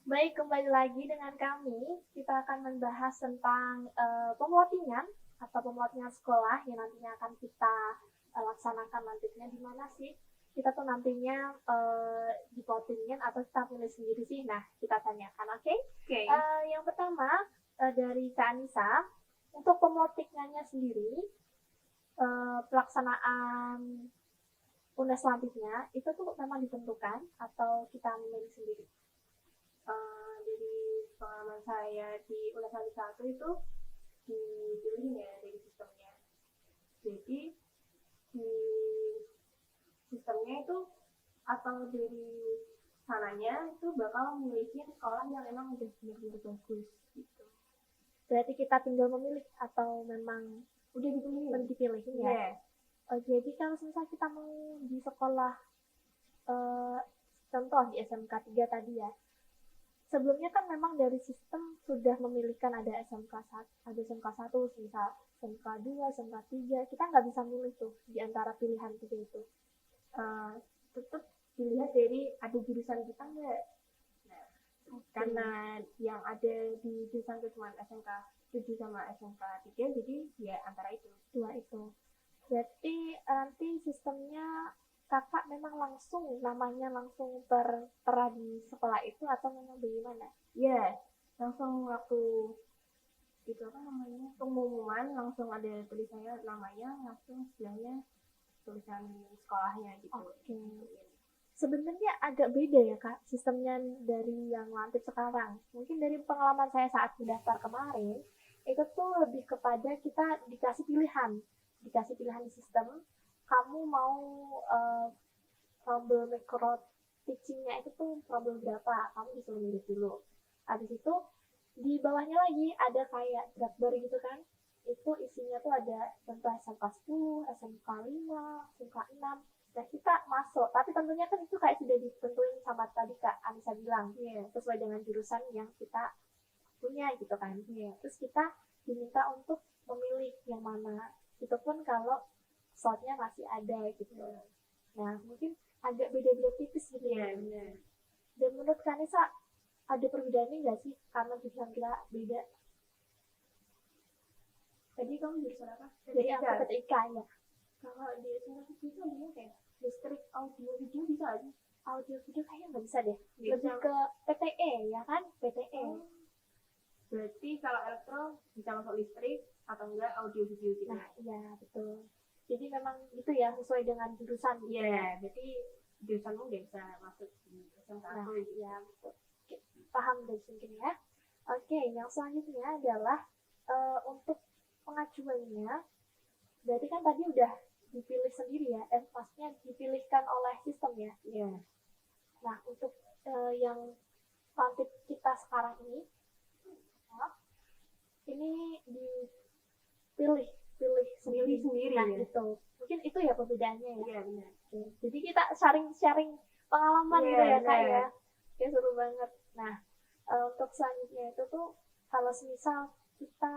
Baik, kembali lagi dengan kami. Kita akan membahas tentang pemelotingan atau pemelotingan sekolah yang nantinya akan kita laksanakan nantinya di mana sih kita tuh nantinya diplotingin atau kita pilih sendiri sih. Nah, kita tanyakan, oke? Okay? Oke. Yang pertama dari Kak Anissa, untuk pemelotingannya sendiri, pelaksanaan UNES selanjutnya itu tuh memang ditentukan atau kita memilih sendiri? Dari pengalaman saya di Unasan 1 itu dipilih ya dari sistemnya. Jadi di sistemnya itu atau dari sananya itu bakal memiliki sekolah yang emang udah benar-benar bagus gitu. Berarti kita tinggal memilih atau memang Udah dipilih? udah dipilihin ya? Yes. Oh, jadi kalau misalnya kita mau di sekolah, eh, contoh di SMK 3 tadi ya, sebelumnya kan memang dari sistem sudah memilihkan ada SMK 1, ada SMK 1, misal SMK 2, SMK 3, kita nggak bisa milih tuh di antara pilihan tiga itu. Tetap dilihat dari ada jurusan kita nggak. Nah, karena yang ada di jurusan itu cuma SMK 7 sama SMK 3, jadi ya antara itu. Dua itu. Berarti nanti sistemnya kakak memang langsung namanya langsung tertera di sekolah itu atau memang bagaimana? Ya, langsung waktu itu apa namanya pengumuman langsung ada tulisannya namanya langsung sebelahnya tulisan sekolahnya gitu. Oke. Sebenarnya agak beda ya kak sistemnya dari yang lanjut sekarang. Mungkin dari pengalaman saya saat mendaftar kemarin, itu tuh lebih kepada kita dikasih pilihan di sistem. Kamu mau uh, problem mikro teachingnya itu tuh problem berapa? Kamu disuruh milih dulu. Habis itu di bawahnya lagi ada kayak drakbar gitu kan, itu isinya tuh ada contoh SMK 10, SMK 5, SMK 6. Nah kita masuk, tapi tentunya kan itu kayak sudah ditentuin sama tadi Kak Anissa bilang, sesuai dengan jurusan yang kita punya gitu kan. Terus kita diminta untuk memilih yang mana, itu pun kalau slotnya masih ada gitu. Nah mungkin agak beda-beda tipis gitu ya. Dan menurut Kanisa ada perbedaannya nggak sih karena jurusan kita beda? Tadi kamu jurusan apa? Jadi aku ketika ya. Kalau di SMK itu adanya kayak listrik audio video bisa aja. Audio video kayaknya nggak bisa deh. Lebih ke PTE ya kan? PTE. Berarti kalau elektro bisa masuk listrik atau enggak audio video gitu. Nah iya betul. Jadi memang itu ya sesuai dengan jurusan. Iya, berarti jurusanmu nggak bisa masuk di SMK Nah gitu. iya betul. Oke, paham deh mungkin ya. Oke, yang selanjutnya adalah untuk pengajuannya. Berarti kan tadi udah dipilih sendiri ya, maksudnya dipilihkan oleh sistem ya. Iya. Nah untuk yang lanjut kita sekarang ini dipilih sendiri nah ya. itu mungkin itu ya perbedaannya ya. Iya benar. Jadi kita sharing pengalaman gitu ya kak ya. Kayak seru banget. Nah untuk selanjutnya itu tuh kalau semisal kita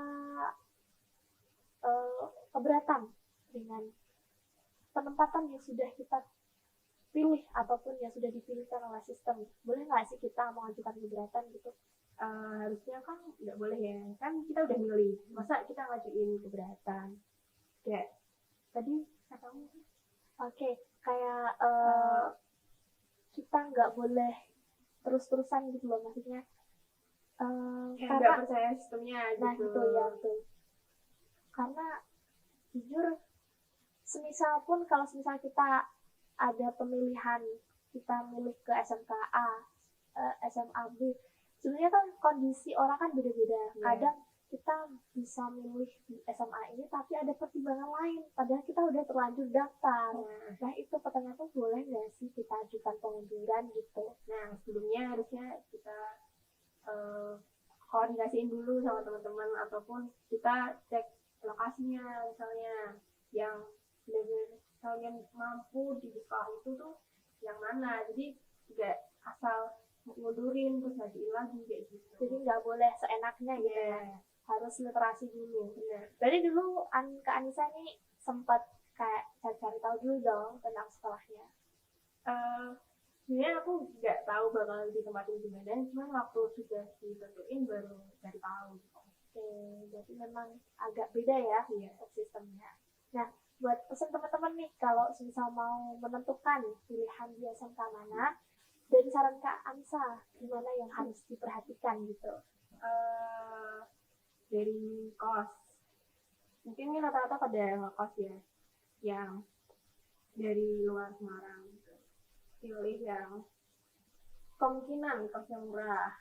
keberatan dengan penempatan yang sudah kita pilih ataupun yang sudah dipilihkan oleh sistem, boleh nggak sih kita mengajukan keberatan gitu? Harusnya kan nggak boleh ya, kan kita udah milih, masa kita ngajuin keberatan kayak tadi katamu. Oke, kayak kita nggak boleh terus-terusan gitu loh, maksudnya karena nggak percaya sistemnya gitu. Nah gitu ya tuh, karena jujur semisal pun kalau semisal kita ada pemilihan, kita milih ke SMK A, SMA B, sebenarnya kan kondisi orang kan beda-beda. Kadang kita bisa milih di SMA ini tapi ada pertimbangan lain padahal kita udah terlanjur daftar. Nah itu pertanyaan tuh boleh nggak sih kita ajukan pengunduran gitu? Nah sebelumnya harusnya kita koordinasiin dulu sama teman-teman ataupun kita cek lokasinya, misalnya yang benar-benar kalian mampu di sekolah itu tuh yang mana, jadi nggak asal ngundurin terus ngajuin lagi kayak gitu. Jadi nggak boleh seenaknya gitu ya, harus literasi dulu. Berarti dulu Kak Anissa nih sempat kayak cari-cari tahu dulu dong tentang sekolahnya. sebenarnya aku nggak tahu bakal ditempatin di mana, cuman waktu sudah ditentuin baru cari tahu. Oke, berarti memang agak beda ya Iya. untuk sistemnya. Nah, buat pesan teman-teman nih, kalau misal mau menentukan pilihan di SMK mana, dari saran Kak Ansa, gimana yang harus diperhatikan gitu? Eh, dari kos, mungkin ini rata-rata pada ngekos ya, yang dari luar Semarang gitu. Pilih yang kemungkinan kosnya murah,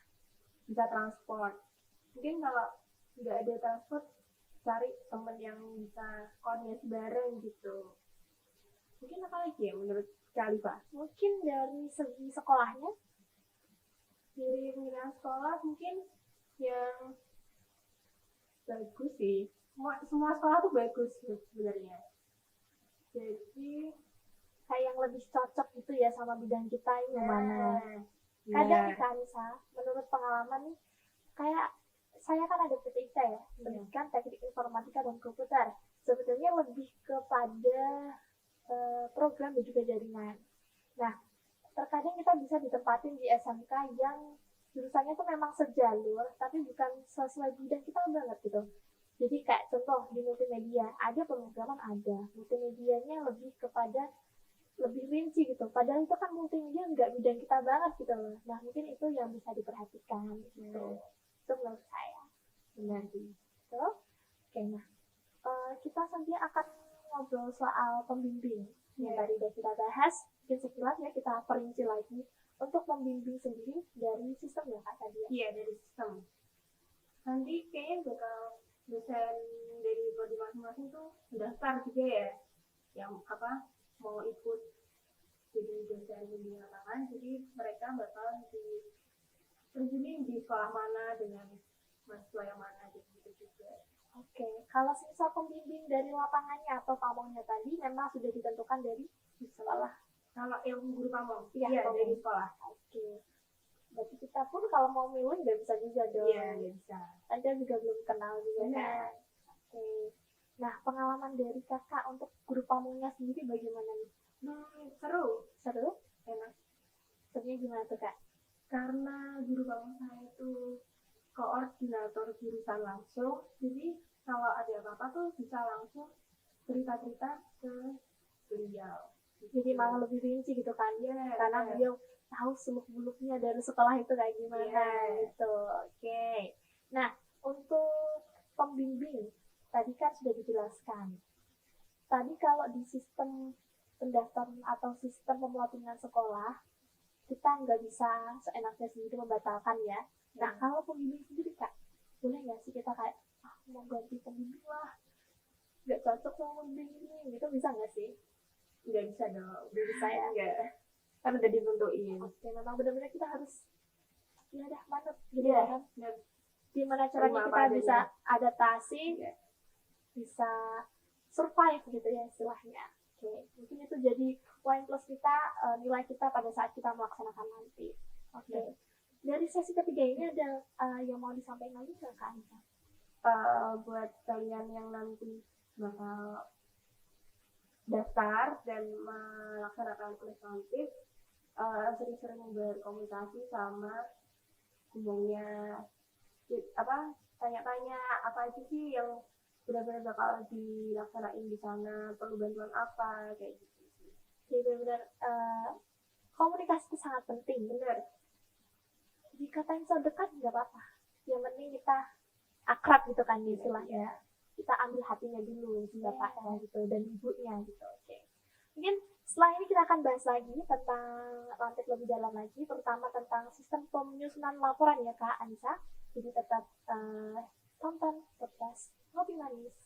bisa transport. Mungkin kalau nggak ada transport, cari temen yang bisa koordinasi bareng gitu. Mungkin apa lagi ya menurut Kak Pak? Mungkin dari segi sekolahnya, Dari pilihan sekolah mungkin yang bagus sih. Semua sekolah tuh bagus sebenarnya. Jadi kayak yang lebih cocok gitu ya sama bidang kita yang mana. Nah, Kadang nih Kak Ansa, menurut pengalaman nih, kayak saya kan ada PTIK ya, pendidikan teknik informatika dan komputer. Sebetulnya lebih kepada program dan juga jaringan. Nah, terkadang kita bisa ditempatin di SMK yang jurusannya tuh memang sejalur, tapi bukan sesuai bidang kita banget gitu. Jadi kayak contoh di multimedia, ada pemrograman ada, multimedianya lebih kepada lebih rinci gitu. Padahal itu kan multimedia nggak bidang kita banget gitu loh. Nah mungkin itu yang bisa diperhatikan gitu. Itu menurut saya. benar sih. So, oke, nah kita selanjutnya akan ngobrol soal pembimbing. Yang tadi udah kita bahas, mungkin sekilas ya kita perinci lagi untuk membimbing sendiri dari sistem ya Kak tadi ya. Iya, dari sistem. Nanti kayaknya bakal dosen dari prodi masing-masing tuh mendaftar juga ya, yang apa mau ikut jadi dosen di lapangan. Jadi mereka bakal terjunin di sekolah mana dengan mahasiswa yang mana gitu juga. Oke, kalau misal pembimbing dari lapangannya atau pamongnya tadi memang sudah ditentukan dari sekolah. Kalau yang guru pamong, Iya, iya pamong. dari sekolah. Oke, berarti kita pun kalau mau milih nggak bisa juga dong. Iya, nggak bisa. Anda juga belum kenal juga Benar. kan. Oke. Nah, pengalaman dari kakak untuk guru pamongnya sendiri bagaimana nih? Seru, Seru? enak. Serunya gimana tuh kak? Karena guru pamong saya itu koordinator jurusan langsung, jadi kalau ada apa-apa tuh bisa langsung cerita-cerita ke beliau. Jadi malah lebih rinci gitu kan? Iya, Karena iya. beliau tahu seluk-beluknya dari sekolah itu kayak gimana Iya. gitu. Oke. Nah, untuk pembimbing tadi kan sudah dijelaskan. Tadi kalau di sistem pendaftaran atau sistem pemlatihan sekolah, kita nggak bisa seenaknya sendiri membatalkan ya. Nah, kalau pembimbing sendiri kak, boleh nggak sih kita kayak mau ganti pembimbing lah, nggak cocok sama pembimbing ini, gitu bisa nggak sih? Nggak bisa dong. Nggak bisa ya. Nggak. Kan udah ditentuin. Oke, memang benar-benar kita harus ya udah manut gitu Iya. kan. Nggak Gimana caranya Terima kita apa bisa adanya. adaptasi, Iya. bisa survive gitu ya istilahnya. Oke, mungkin itu jadi poin plus kita, nilai kita pada saat kita melaksanakan nanti. Oke. Dari sesi ketiga ini ada yang mau disampaikan lagi nggak Kak Anita? Buat kalian yang nanti bakal daftar dan melaksanakan kuliah nanti, sering-sering berkomunikasi sama gumongnya, tanya-tanya apa aja sih yang benar-benar bakal dilaksanain di sana, perlu bantuan apa kayak gitu sih. Jadi benar-benar komunikasi itu sangat penting. Bener. Dikatain terdekat nggak apa-apa. Yang penting kita akrab gitu kan istilahnya. Kita ambil hatinya dulu si bapaknya gitu dan ibunya gitu. Oke. Mungkin setelah ini kita akan bahas lagi tentang lanjut lebih dalam lagi, terutama tentang sistem penyusunan laporan ya Kak Anissa. Jadi tetap tonton podcast Ngopi Manis.